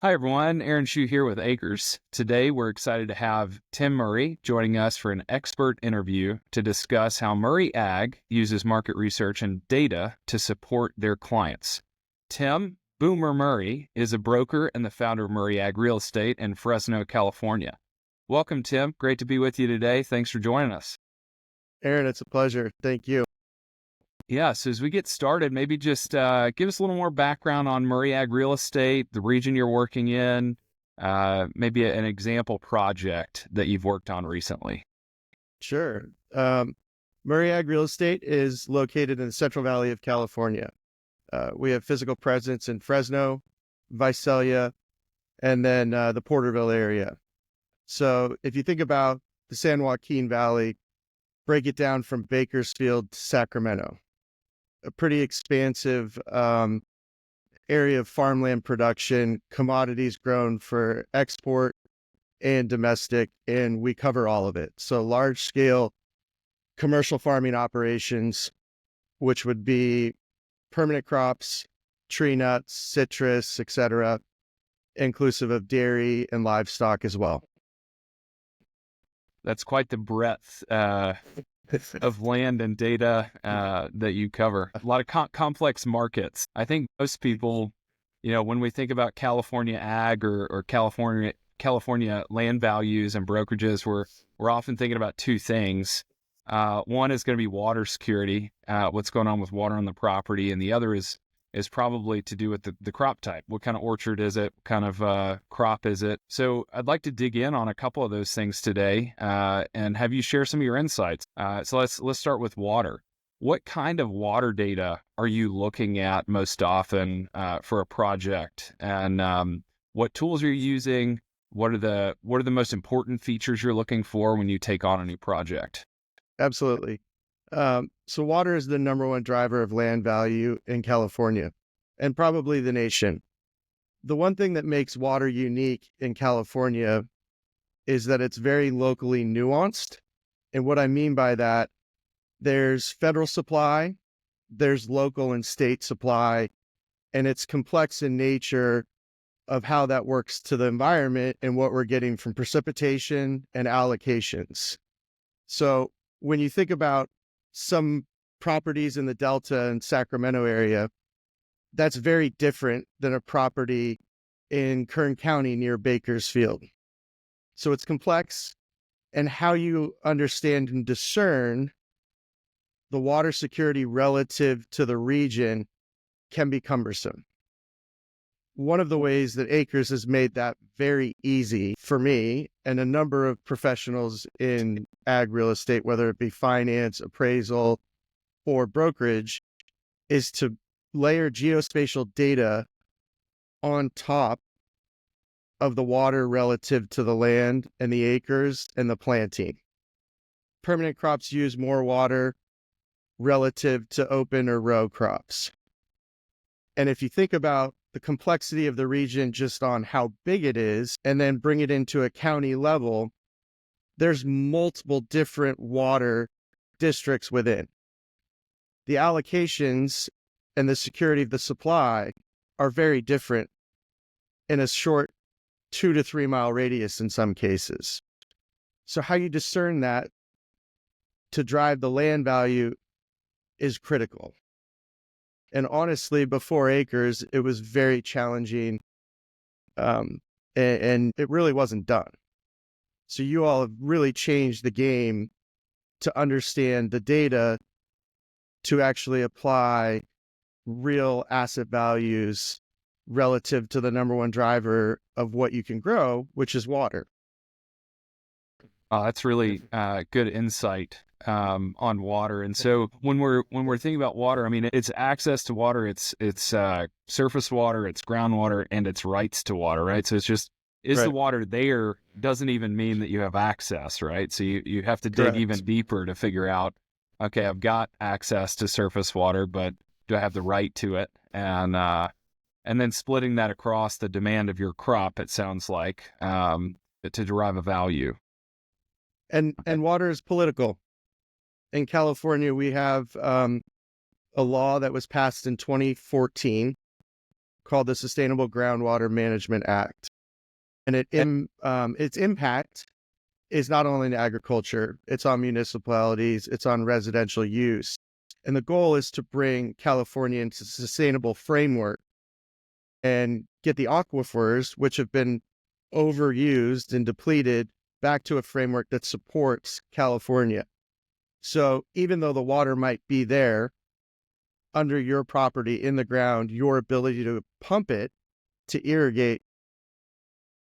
Hi, everyone. Aaron Shu here with Acres. Today, we're excited to have Tim Murray joining us for an expert interview to discuss how Murray Ag uses market research and data to support their clients. Tim Boomer Murray is a broker and the founder of Murray Ag Real Estate in Fresno, California. Welcome, Tim. Great to be with you today. Thanks for joining us. Aaron, it's a pleasure. Thank you. Yeah, so as we get started, maybe just give us a little more background on Murray Ag Real Estate, the region you're working in, maybe an example project that you've worked on recently. Sure. Murray Ag Real Estate is located in the Central Valley of California. We have physical presence in Fresno, Visalia, and then the Porterville area. So if you think about the San Joaquin Valley, break it down from Bakersfield to Sacramento, a pretty expansive area of farmland production, commodities grown for export and domestic, and we cover all of it. So large scale commercial farming operations, which would be permanent crops, tree nuts, citrus, etc., inclusive of dairy and livestock as well. That's quite the breadth of land and data that you cover. A lot of complex markets. I think most people, when we think about California ag or California land values and brokerages, we're often thinking about two things. One is going to be water security, what's going on with water on the property, and the other is probably to do with the crop type. What kind of orchard is it? What kind of crop is it? So I'd like to dig in on a couple of those things today and have you share some of your insights. So let's start with water. What kind of water data are you looking at most often for a project? And what tools are you using? What are the most important features you're looking for when you take on a new project? Absolutely. So water is the number one driver of land value in California and probably the nation. The one thing that makes water unique in California is that it's very locally nuanced. And what I mean by that, there's federal supply, there's local and state supply, and it's complex in nature of how that works to the environment and what we're getting from precipitation and allocations. So when you think about some properties in the Delta and Sacramento area, that's very different than a property in Kern County near Bakersfield. So it's complex, and how you understand and discern the water security relative to the region can be cumbersome. One of the ways that Acres has made that very easy for me and a number of professionals in ag real estate, whether it be finance, appraisal, or brokerage, is to layer geospatial data on top of the water relative to the land and the acres and the planting. Permanent crops use more water relative to open or row crops. And if you think about the complexity of the region just on how big it is, and then bring it into a county level, there's multiple different water districts within. The allocations and the security of the supply are very different in a short 2 to 3 mile radius in some cases. So how you discern that to drive the land value is critical. And honestly, before Acres, it was very challenging, and it really wasn't done. So you all have really changed the game to understand the data to actually apply real asset values relative to the number one driver of what you can grow, which is water. That's really good insight on water. And so when we're thinking about water, I mean, it's access to water, it's surface water, it's groundwater, and it's rights to water, right? So it's just, is the water there doesn't even mean that you have access, right? So you have to dig even deeper to figure out, okay, I've got access to surface water, but do I have the right to it? And then splitting that across the demand of your crop, it sounds like, to derive a value. And water is political. In California, we have a law that was passed in 2014 called the Sustainable Groundwater Management Act. And Eh, its impact is not only in agriculture, it's on municipalities, it's on residential use. And the goal is to bring California into a sustainable framework and get the aquifers, which have been overused and depleted, back to a framework that supports California. So even though the water might be there under your property in the ground, your ability to pump it to irrigate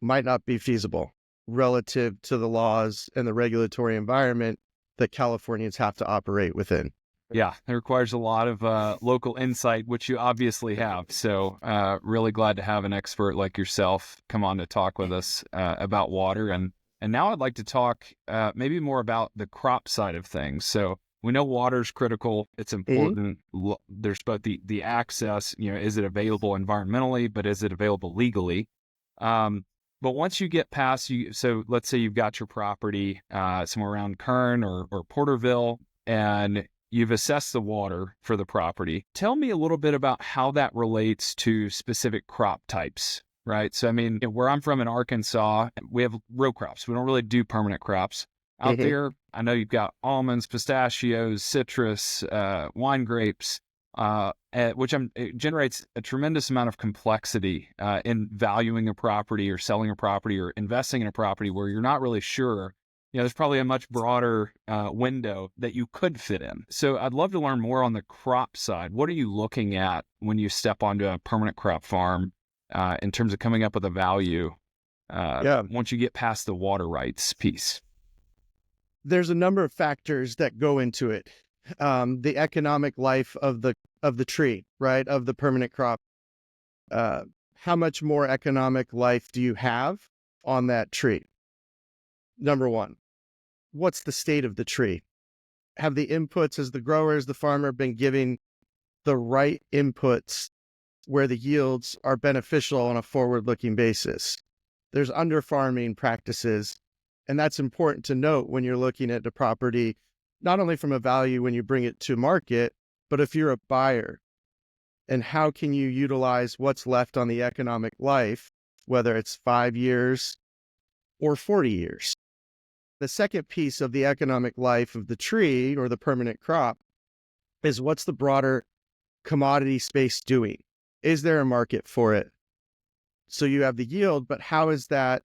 might not be feasible relative to the laws and the regulatory environment that Californians have to operate within. Yeah, it requires a lot of local insight, which you obviously have. So, really glad to have an expert like yourself come on to talk with us about water. And now I'd like to talk maybe more about the crop side of things. So we know water is critical; it's Mhm. important. There's both the access. Is it available environmentally, but is it available legally? Um, but once you get past so let's say you've got your property somewhere around Kern or Porterville, and you've assessed the water for the property. Tell me a little bit about how that relates to specific crop types, right? So, I mean, where I'm from in Arkansas, we have row crops. We don't really do permanent crops. Out Mhm. there, I know you've got almonds, pistachios, citrus, wine grapes, it generates a tremendous amount of complexity in valuing a property or selling a property or investing in a property where you're not really sure. There's probably a much broader window that you could fit in. So I'd love to learn more on the crop side. What are you looking at when you step onto a permanent crop farm in terms of coming up with a value Yeah. once you get past the water rights piece? There's a number of factors that go into it. The economic life of the tree, right? Of the permanent crop. Uh, how much more economic life do you have on that tree? Number one, what's the state of the tree? Have the inputs as the growers, the farmer, been giving the right inputs where the yields are beneficial on a forward-looking basis? There's under farming practices, and that's important to note when you're looking at the property, not only from a value when you bring it to market, but if you're a buyer, and how can you utilize what's left on the economic life, whether it's 5 years or 40 years. The second piece of the economic life of the tree or the permanent crop is what's the broader commodity space doing? Is there a market for it? So you have the yield, but how is that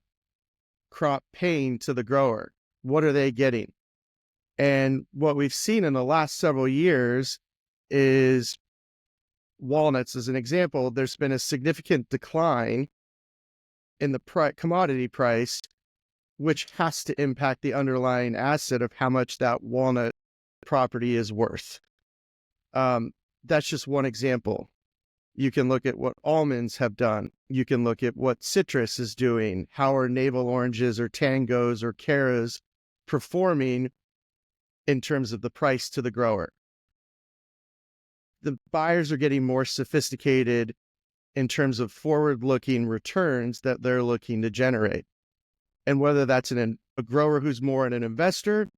crop paying to the grower? What are they getting? And what we've seen in the last several years is walnuts, as an example, there's been a significant decline in the commodity price, which has to impact the underlying asset of how much that walnut property is worth. Um, that's just one example. You can look at what almonds have done. You can look at what citrus is doing. How are navel oranges or tangos or caras performing in terms of the price to the grower? The buyers are getting more sophisticated in terms of forward-looking returns that they're looking to generate. And whether that's a grower who's more an investor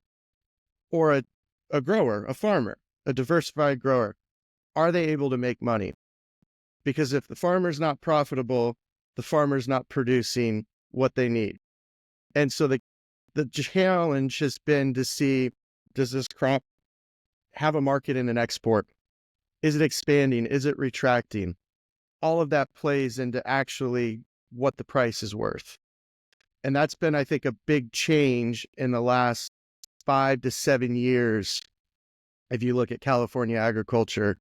or a grower, a farmer, a diversified grower, are they able to make money? Because if the farmer's not profitable, the farmer's not producing what they need. And so the challenge has been to see, does this crop have a market in an export? Is it expanding? Is it retracting? All of that plays into actually what the price is worth. And that's been, I think, a big change in the last 5 to 7 years. If you look at California agriculture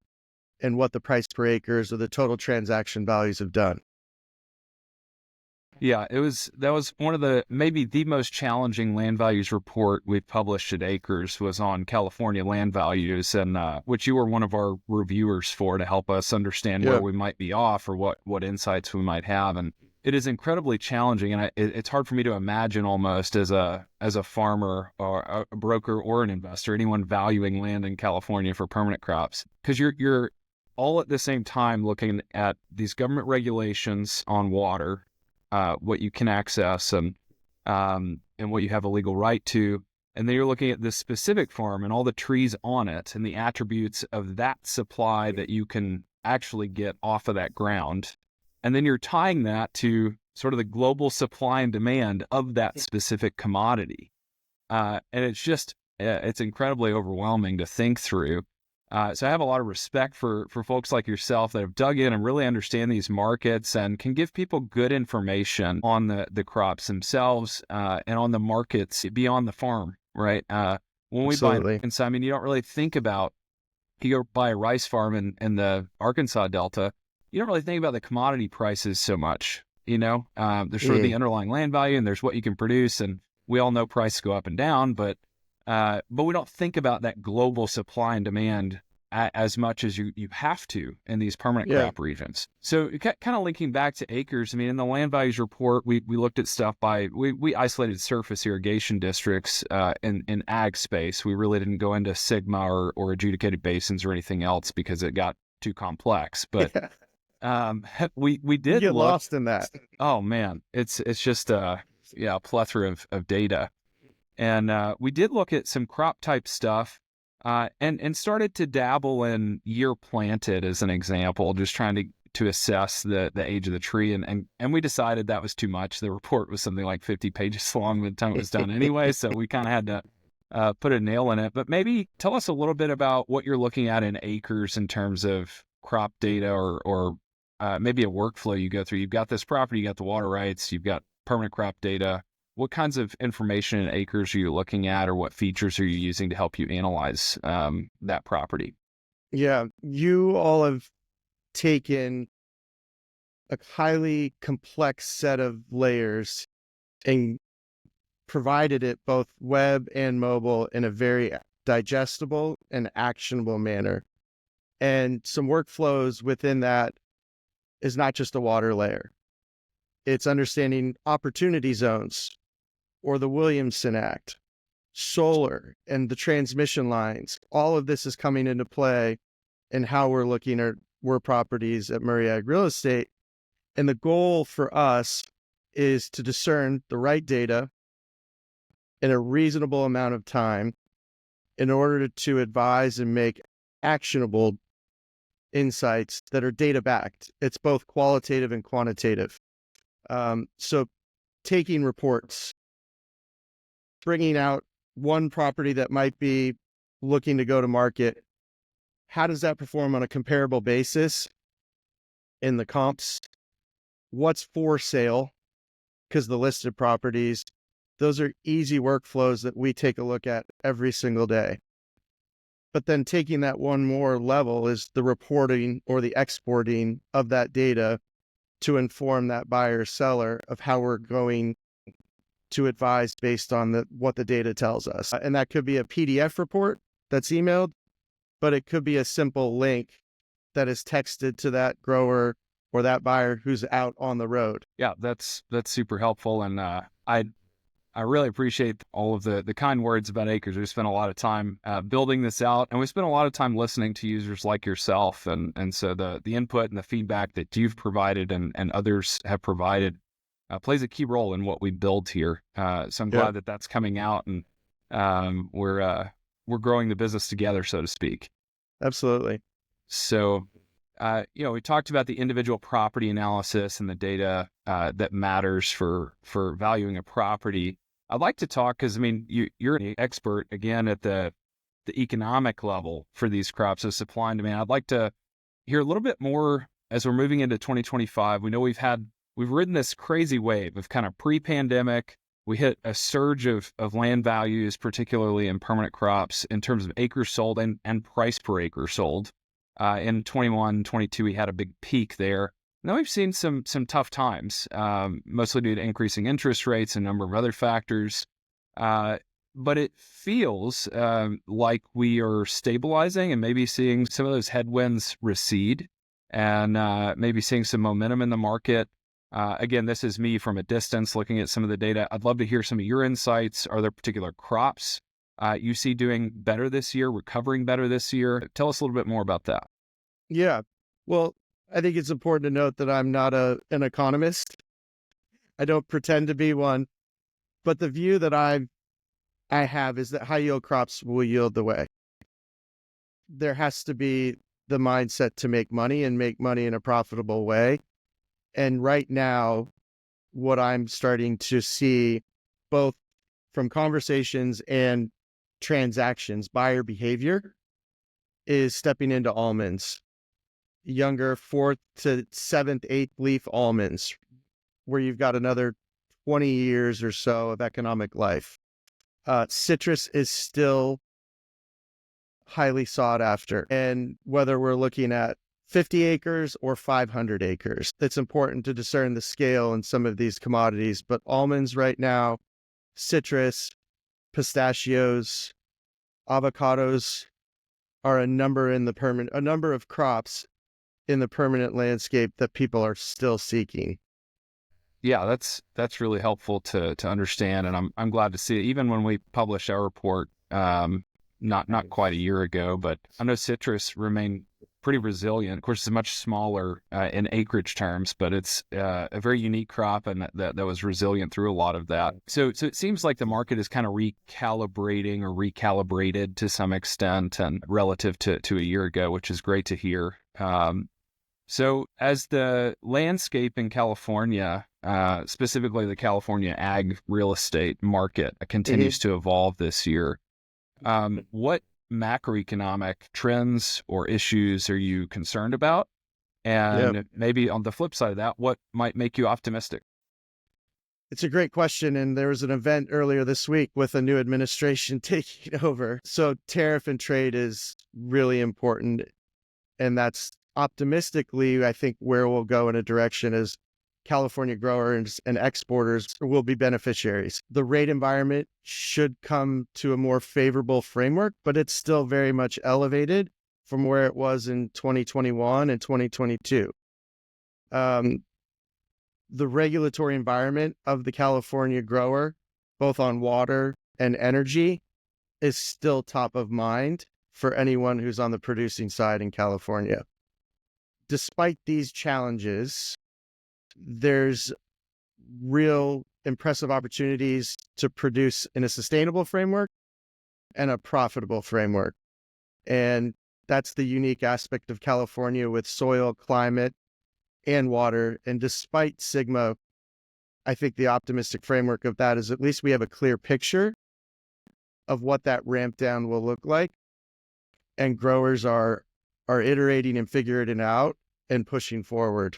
and what the price per acres or the total transaction values have done. Yeah, that was one of the maybe the most challenging land values report we've published at Acres was on California land values, and which you were one of our reviewers for to help us understand where Yeah. we might be off or what insights we might have. And it is incredibly challenging, and it's hard for me to imagine almost as a farmer or a broker or an investor, anyone valuing land in California for permanent crops, because you're all at the same time looking at these government regulations on water, what you can access and what you have a legal right to. And then you're looking at this specific farm and all the trees on it and the attributes of that supply that you can actually get off of that ground. And then you're tying that to sort of the global supply and demand of that specific commodity. And it's just, it's incredibly overwhelming to think through. So I have a lot of respect for folks like yourself that have dug in and really understand these markets and can give people good information on the crops themselves, and on the markets beyond the farm, right? When we buy, Absolutely. and so I mean, you don't really think about, you go buy a rice farm in the Arkansas Delta, you don't really think about the commodity prices so much. There's sort of the Mm. underlying land value, and there's what you can produce, and we all know prices go up and down, but we don't think about that global supply and demand as much as you have to in these permanent Yeah. crop regions. So kind of linking back to acres, I mean, in the land values report, we looked at stuff we isolated surface irrigation districts in ag space. We really didn't go into Sigma or adjudicated basins or anything else because it got too complex. But Yeah. we You did get look. lost in that. Oh man, it's just a plethora of data. And we did look at some crop type stuff, and started to dabble in year planted as an example, just trying to assess the age of the tree. And we decided that was too much. The report was something like 50 pages long by the time it was done anyway. So we kind of had to put a nail in it. But maybe tell us a little bit about what you're looking at in acres in terms of crop data, or maybe a workflow you go through. You've got this property, you got the water rights, you've got permanent crop data. What kinds of information in acres are you looking at, or what features are you using to help you analyze that property? Yeah. You all have taken a highly complex set of layers and provided it both web and mobile in a very digestible and actionable manner. And some workflows within that is not just a water layer. It's understanding opportunity zones or the Williamson Act, solar, and the transmission lines. All of this is coming into play in how we're looking at properties at Murray Ag Real Estate. And the goal for us is to discern the right data in a reasonable amount of time in order to advise and make actionable insights that are data backed. It's both qualitative and quantitative. So taking reports, bringing out one property that might be looking to go to market, how does that perform on a comparable basis in the comps? What's for sale? Because the listed properties, those are easy workflows that we take a look at every single day. But then taking that one more level is the reporting or the exporting of that data to inform that buyer seller of how we're going to advise based on what the data tells us. And that could be a PDF report that's emailed, but it could be a simple link that is texted to that grower or that buyer who's out on the road. Yeah, that's super helpful, and I really appreciate all of the kind words about acres. We spent a lot of time building this out, and we spent a lot of time listening to users like yourself, and so the input and the feedback that you've provided and others have provided plays a key role in what we build here. So I'm Yeah, glad that that's coming out, and we're growing the business together, so to speak. absolutely. So, we talked about the individual property analysis and the data that matters for valuing a property. I'd like to talk, because I mean, you're an expert again at the economic level for these crops, so supply and demand. I'd like to hear a little bit more as we're moving into 2025. We know we've ridden this crazy wave of kind of pre-pandemic. We hit a surge of land values, particularly in permanent crops, in terms of acres sold and price per acre sold. In 21, 22, we had a big peak there. Now we've seen some tough times, mostly due to increasing interest rates and a number of other factors. But it feels like we are stabilizing and maybe seeing some of those headwinds recede, and maybe seeing some momentum in the market. Again, this is me from a distance looking at some of the data. I'd love to hear some of your insights. Are there particular crops you see doing better this year, recovering better this year? Tell us a little bit more about that. Yeah. Well, I think it's important to note that I'm not an economist. I don't pretend to be one, but the view that I have is that high yield crops will yield the way. There has to be the mindset to make money and make money in a profitable way. And right now, what I'm starting to see, both from conversations and transactions, buyer behavior is stepping into almonds, younger fourth to seventh, eighth leaf almonds, where you've got another 20 years or so of economic life. Citrus is still highly sought after. And whether we're looking at 50 acres or 500 acres, it's important to discern the scale in some of these commodities. But almonds right now, citrus, pistachios, avocados are a number of crops in the permanent landscape that people are still seeking. Yeah, that's really helpful to understand, and I'm glad to see it. Even when we published our report, not quite a year ago, but I know citrus remained pretty resilient. Of course, it's much smaller in acreage terms, but it's a very unique crop, and that was resilient through a lot of that. So it seems like the market is kind of recalibrating or recalibrated to some extent, and relative to a year ago, which is great to hear. So as the landscape in California, specifically the California ag real estate market, Mhm. continues to evolve this year, what macroeconomic trends or issues are you concerned about? Yeah, And maybe on the flip side of that, what might make you optimistic? it's a great question. And there was an event earlier this week with a new administration taking over. So, tariff and trade is really important. And that's optimistically, I think, where we'll go in a direction is California growers and exporters will be beneficiaries. The rate environment should come to a more favorable framework, but it's still very much elevated from where it was in 2021 and 2022. Um, the regulatory environment of the California grower, both on water and energy, is still top of mind for anyone who's on the producing side in California. Despite these challenges, there's real impressive opportunities to produce in a sustainable framework and a profitable framework. And that's the unique aspect of California with soil, climate, and water. And despite Sigma, I think the optimistic framework of that is at least we have a clear picture of what that ramp down will look like. And growers are iterating and figuring it out and pushing forward.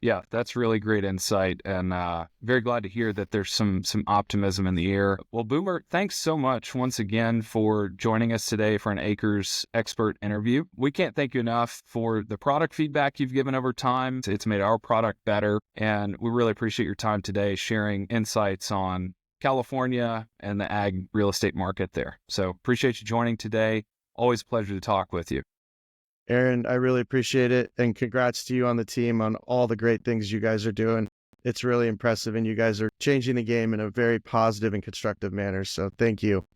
Yeah, that's really great insight, and very glad to hear that there's some optimism in the air. Well, Boomer, thanks so much once again for joining us today for an Acres expert interview. We can't thank you enough for the product feedback you've given over time. It's made our product better, and we really appreciate your time today sharing insights on California and the ag real estate market there. So appreciate you joining today. Always a pleasure to talk with you. Aaron, I really appreciate it. And congrats to you on the team on all the great things you guys are doing. It's really impressive. And you guys are changing the game in a very positive and constructive manner. So thank you.